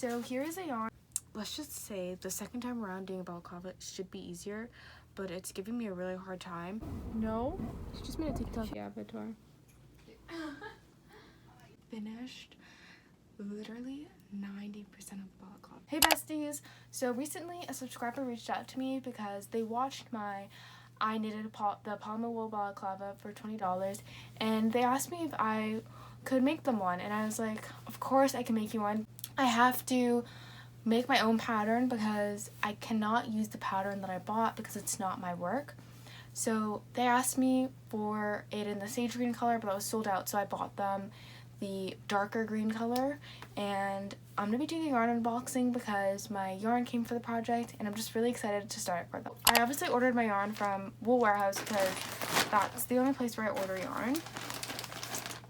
So here is a yarn. Let's just say the second time around doing a balaclava should be easier, but it's giving me a really hard time. No, she just made a TikTok avatar. Finished literally 90% of the balaclava. Hey besties! So recently a subscriber reached out to me because they watched I knitted the polymer wool balaclava for $20, and they asked me if I could make them one, and I was like, of course I can make you one. I have to make my own pattern because I cannot use the pattern that I bought because it's not my work. So they asked me for it in the sage green color, but it was sold out, so I bought them the darker green color, and I'm gonna be doing a yarn unboxing because my yarn came for the project and I'm just really excited to start it for them. I obviously ordered my yarn from Wool Warehouse because that's the only place where I order yarn.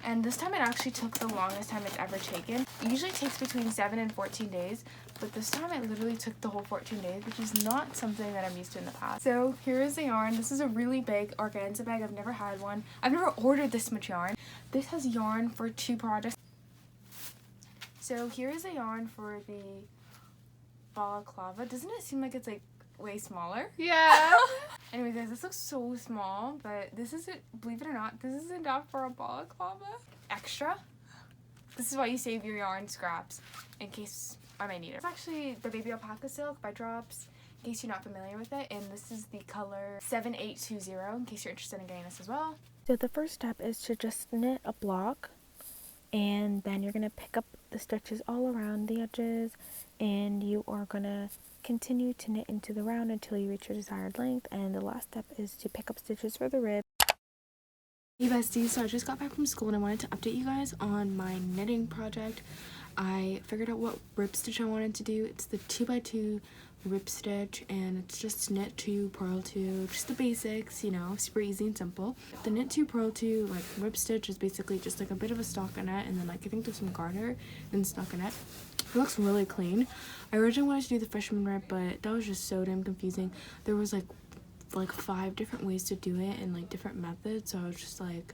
And this time it actually took the longest time it's ever taken. It usually takes between 7 and 14 days, but this time it literally took the whole 14 days, which is not something that I'm used to in the past. So here is the yarn. This is a really big organza bag. I've never had one. I've never ordered this much yarn. This has yarn for 2 projects. So here is a yarn for the balaclava. Doesn't it seem like it's like way smaller? Yeah. Anyway guys, this looks so small, but this isn't, believe it or not, this is enough for a balaclava. Extra. This is why you save your yarn scraps in case I might need it. It's actually the Baby Alpaca Silk by Drops, in case you're not familiar with it, and this is the color 7820 in case you're interested in getting this as well. So the first step is to just knit a block, and then you're going to pick up the stitches all around the edges, and you are going to continue to knit into the round until you reach your desired length. And the last step is to pick up stitches for the rib. Hey besties, so I just got back from school and I wanted to update you guys on my knitting project. I figured out what rib stitch I wanted to do. It's the 2x2 rib stitch, and it's just knit 2, purl 2, just the basics, you know, super easy and simple. The knit 2, purl 2 like rib stitch is basically just like a bit of a stockinette, and then like I think there's some garter and stockinette. It looks really clean. I originally wanted to do the fisherman rib, but that was just so damn confusing. There was like 5 different ways to do it and like different methods, so I was just like,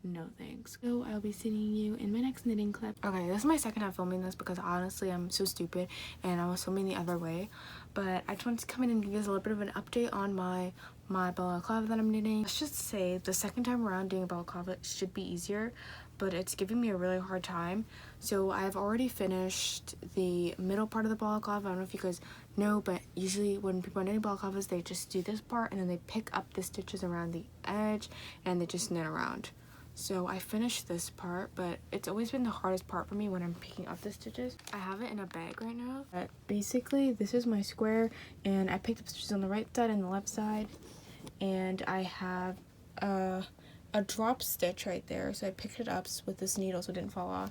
no thanks. So I'll be seeing you in my next knitting clip. Okay, this is my second time filming this because honestly I'm so stupid and I was filming the other way, but I just wanted to come in and give you guys a little bit of an update on my balaclava that I'm knitting. Let's just say the second time around doing a balaclava should be easier, but it's giving me a really hard time. So I've already finished the middle part of the balaclava. I don't know if you guys know, but usually when people are knitting balaclavas, they just do this part and then they pick up the stitches around the edge and they just knit around. So I finished this part, but it's always been the hardest part for me when I'm picking up the stitches. I have it in a bag right now. But basically, this is my square, and I picked up stitches on the right side and the left side, and I have a drop stitch right there, so I picked it up with this needle so it didn't fall off.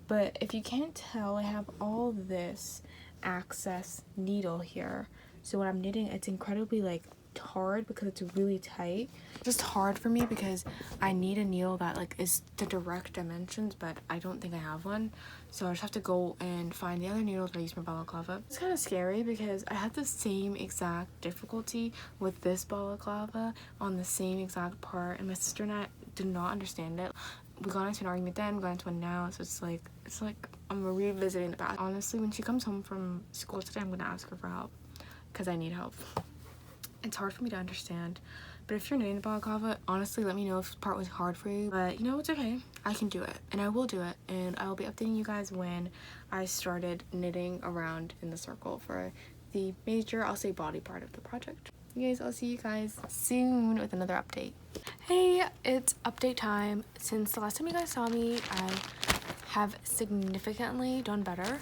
But if you can't tell, I have all this access needle here, so when I'm knitting, it's incredibly like hard because it's really tight. It's just hard for me because I need a needle that like is the direct dimensions, but I don't think I have one, so I just have to go and find the other needle that I use for balaclava. It's kind of scary because I had the same exact difficulty with this balaclava on the same exact part, and my sister and I did not understand it. We got into an argument then, we got into one now, so it's like I'm revisiting the past. Honestly, when she comes home from school today, I'm gonna ask her for help because I need help. It's hard for me to understand, but if you're knitting balaclava, honestly let me know if this part was hard for you. But you know, it's okay, I can do it, and I will do it, and I will be updating you guys when I started knitting around in the circle for the major, I'll say, body part of the project. You guys, I'll see you guys soon with another update. Hey, it's update time. Since the last time you guys saw me, I have significantly done better.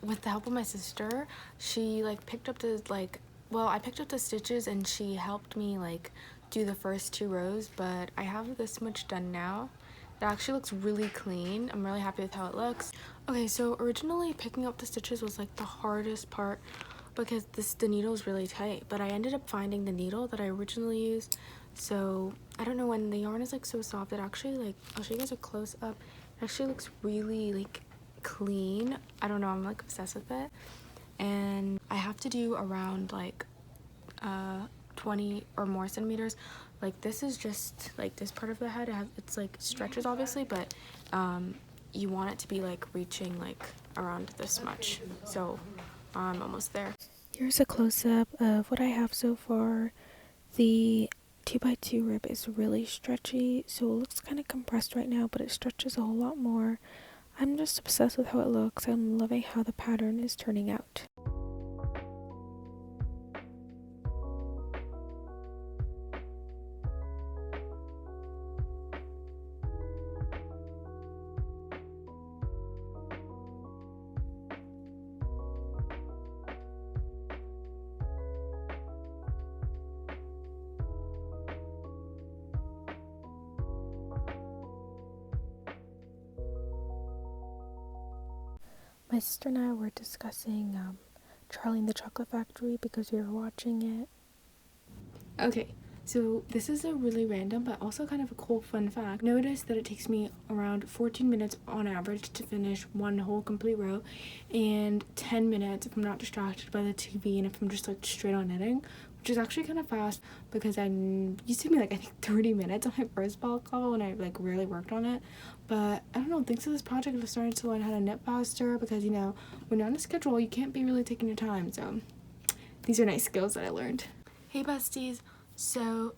With the help of my sister, she like picked up the I picked up the stitches and she helped me like do the first 2 rows, but I have this much done now. It actually looks really clean. I'm really happy with how it looks. Okay, so originally picking up the stitches was like the hardest part because the needle is really tight, but I ended up finding the needle that I originally used. So I don't know, when the yarn is like so soft, it actually like, I'll show you guys a close up, it actually looks really like clean. I don't know, I'm like obsessed with it. And I have to do around like 20 or more centimeters. Like this is just like this part of the head, it's like stretches obviously, but you want it to be like reaching like around this much. So I'm almost there. Here's a close-up of what I have so far. The 2x2 rib is really stretchy, so it looks kind of compressed right now, but it stretches a whole lot more. I'm just obsessed with how it looks. I'm loving how the pattern is turning out. My sister and I were discussing Charlie and the Chocolate Factory because we were watching it. Okay, so this is a really random but also kind of a cool fun fact. Notice that it takes me around 14 minutes on average to finish one whole complete row, and 10 minutes if I'm not distracted by the TV and if I'm just like straight on knitting, which is actually kind of fast because I used to be like I think 30 minutes on my first balaclava when I like really worked on it. But I don't know, thanks to this project I've started to learn how to knit faster because, you know, when you're on a schedule you can't be really taking your time. So these are nice skills that I learned. Hey besties, so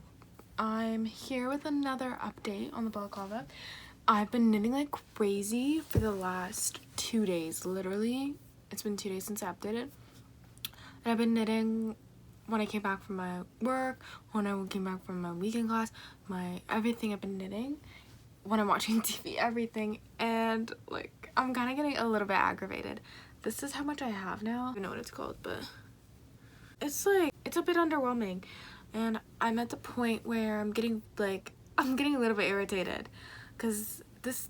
I'm here with another update on the balaclava. I've been knitting like crazy for the last 2 days, literally. It's been 2 days since I updated. And I've been knitting when I came back from my work, when I came back from my weekend class, my everything I've been knitting, when I'm watching TV, everything. And like, I'm kind of getting a little bit aggravated. This is how much I have now. I don't know what it's called, but it's like, it's a bit underwhelming, and I'm at the point where I'm getting a little bit irritated because this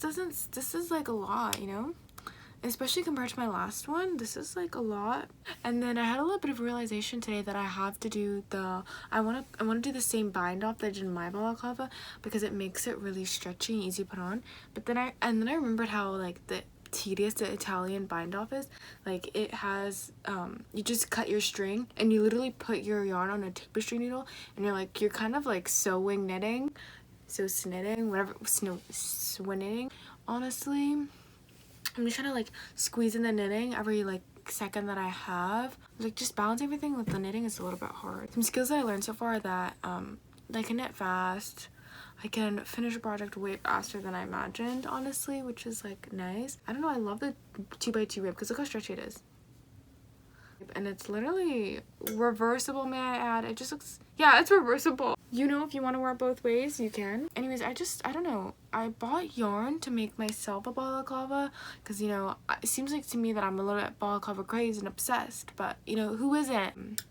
is like a lot, you know, especially compared to my last one. This is like a lot. And then I had a little bit of realization today that I have to do I want to do the same bind off that I did in my balaclava because it makes it really stretchy and easy to put on. But then I remembered how like the tedious the Italian bind off is. Like, it has you just cut your string and you literally put your yarn on a tapestry needle and you're kind of like sewing knitting, so snitting, whatever, swinning. Honestly, I'm just trying to like squeeze in the knitting every like second that I have. Like, just balance everything with the knitting is a little bit hard. Some skills that I learned so far are that I can knit fast, I can finish a project way faster than I imagined, honestly, which is like nice. I don't know, I love the 2x2 rib because look how stretchy it is. And it's literally reversible, may I add. It just looks, yeah, it's reversible. You know, if you want to wear it both ways, you can. Anyways, I don't know. I bought yarn to make myself a balaclava because, you know, it seems like to me that I'm a little bit balaclava crazy and obsessed, but, you know, who isn't?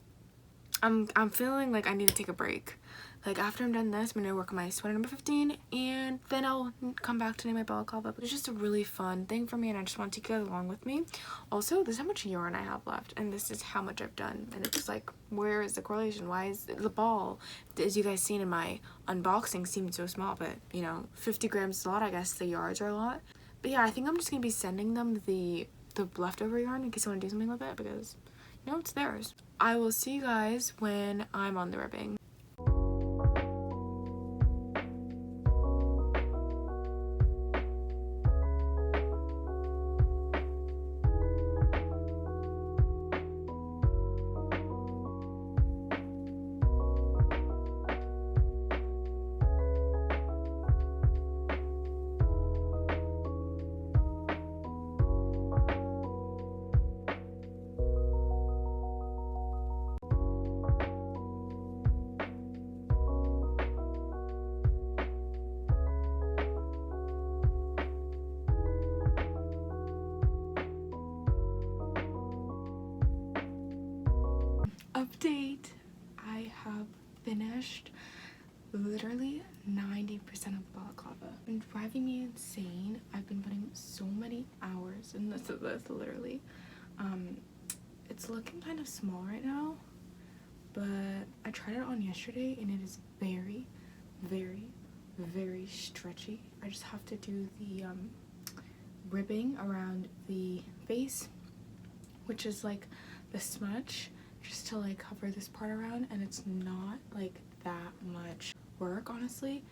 I'm feeling like I need to take a break. Like, after I'm done this, I'm gonna work on my sweater number 15, and then I'll come back to knit my balaclava. But it's just a really fun thing for me, and I just want to take you guys along with me. Also, this is how much yarn I have left, and this is how much I've done. And it's just like, where is the correlation? Why is the ball, as you guys seen in my unboxing, seemed so small? But, you know, 50 grams is a lot. I guess the yards are a lot. But yeah, I think I'm just gonna be sending them the leftover yarn in case I want to do something with it, because, you know, it's theirs. I will see you guys when I'm on the ribbing. Update, I have finished literally 90% of the balaclava. It's been driving me insane. I've been putting so many hours in this literally. It's looking kind of small right now, but I tried it on yesterday and it is very, very, very stretchy. I just have to do the ribbing around the base, which is like the smudge, just to like cover this part around, and it's not like that much work, honestly.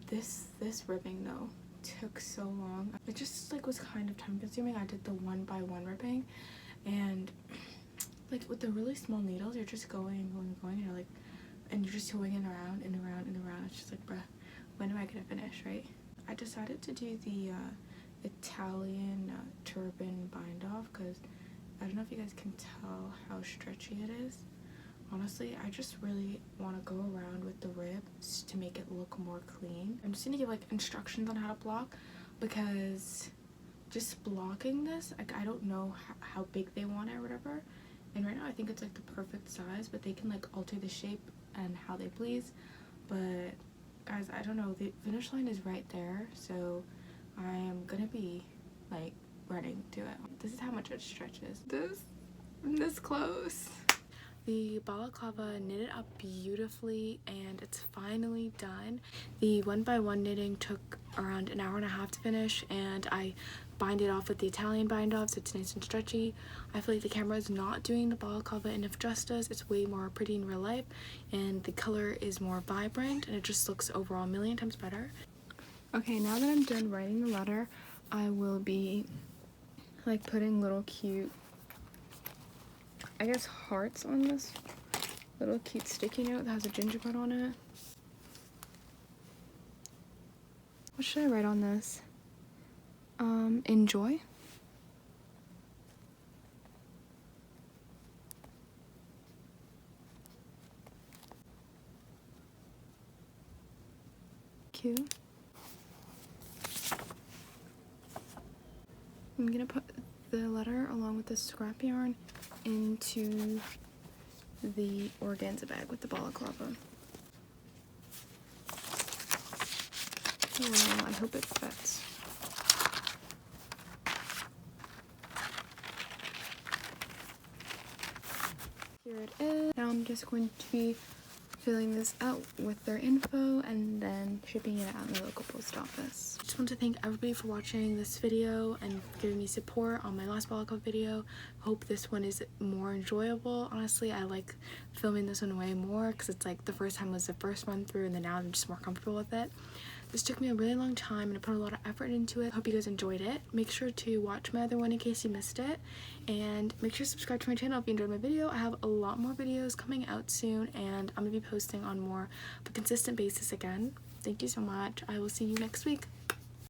This ribbing though took so long. It just like was kind of time consuming. I did the 1x1 ripping, and like with the really small needles, you're just going and going and going, and you're like, and you're just going around and around and around. It's just like, bruh, when am I gonna finish, right? I decided to do the Italian turban bind off because I don't know if you guys can tell how stretchy it is. Honestly, I just really want to go around with the ribs to make it look more clean. I'm just gonna give like instructions on how to block, because just blocking this, like I don't know how big they want it or whatever. And right now I think it's like the perfect size, but they can like alter the shape and how they please. But guys, I don't know, the finish line is right there, so I am gonna be like running to it. This is how much it stretches. I'm this close. The balaclava knitted up beautifully and it's finally done. The 1x1 knitting took around an hour and a half to finish, and I bind it off with the Italian bind off so it's nice and stretchy. I feel like the camera is not doing the balaclava enough justice. It's way more pretty in real life and the color is more vibrant and it just looks overall a million times better. Okay, now that I'm done writing the letter, I will be like putting little cute, I guess, hearts on this little cute sticky note that has a gingerbread on it. What should I write on this? Enjoy? Cute. I'm gonna put the letter along with the scrap yarn into the organza bag with the balaclava. Well, I hope it fits. Here it is. Now I'm just going to be filling this out with their info and then shipping it out in the local post office. I just want to thank everybody for watching this video and giving me support on my last balaclava video. Hope this one is more enjoyable. Honestly, I like filming this one way more because it's like the first time was the first run through and then now I'm just more comfortable with it. This took me a really long time and I put a lot of effort into it. Hope you guys enjoyed it. Make sure to watch my other one in case you missed it. And make sure to subscribe to my channel if you enjoyed my video. I have a lot more videos coming out soon and I'm going to be posting on more of a consistent basis again. Thank you so much. I will see you next week.